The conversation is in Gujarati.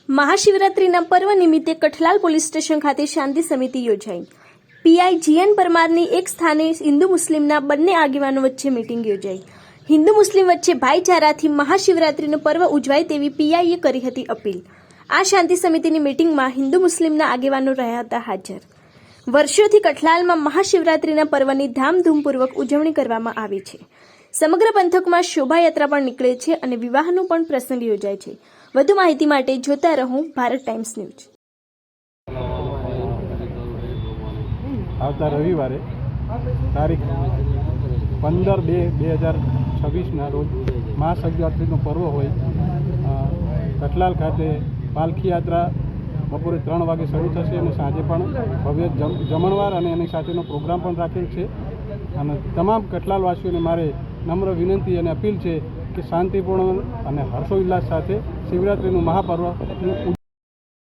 મહાશિવરાત્રિના પર્વ નિમિત્તે કઠલાલ પોલીસ સ્ટેશન ખાતે શાંતિ સમિતિ યોજાઈ। પીઆઈ જીએન પરમારની એક સ્થાને હિન્દુ મુસ્લિમના બંને આગેવાનો વચ્ચે મીટિંગ યોજાઈ। હિન્દુ મુસ્લિમ વચ્ચે ભાઈચારાથી મહાશિવરાત્રિનું પર્વ ઉજવાય તેવી પીઆઈએ કરી હતી અપીલ। આ શાંતિ સમિતિની મીટિંગમાં હિન્દુ મુસ્લિમના આગેવાનો રહ્યા હતા હાજર। વર્ષોથી કઠલાલમાં મહાશિવરાત્રિના પર્વની ધામધૂમપૂર્વક ઉજવણી કરવામાં આવે છે। સમગ્ર પંથકમાં શોભાયાત્રા પણ નીકળે છે અને વિવાહનો પણ પ્રસંગ યોજાય છે। વધુ માહિતી માટે જોતા રહો ભારત ટાઈમ્સ ન્યૂઝ। આવતા રવિવારે તારીખ 15/2/2026 રોજ મહાશિવરાત્રિનો પર્વ હોય કઠલાલ ખાતે પાલખી યાત્રા બપોરે 3 વાગે શરૂ થશે અને સાંજે પણ ભવ્ય જમણવાર અને એની સાથેનો પ્રોગ્રામ પણ રાખેલ છે। અને તમામ કઠલાલવાસીઓને મારે નમ્ર વિનંતી અને અપીલ છે કે શાંતિપૂર્ણ અને હર્ષોલ્લાસ સાથે શિવરાત્રિનું મહાપર્વ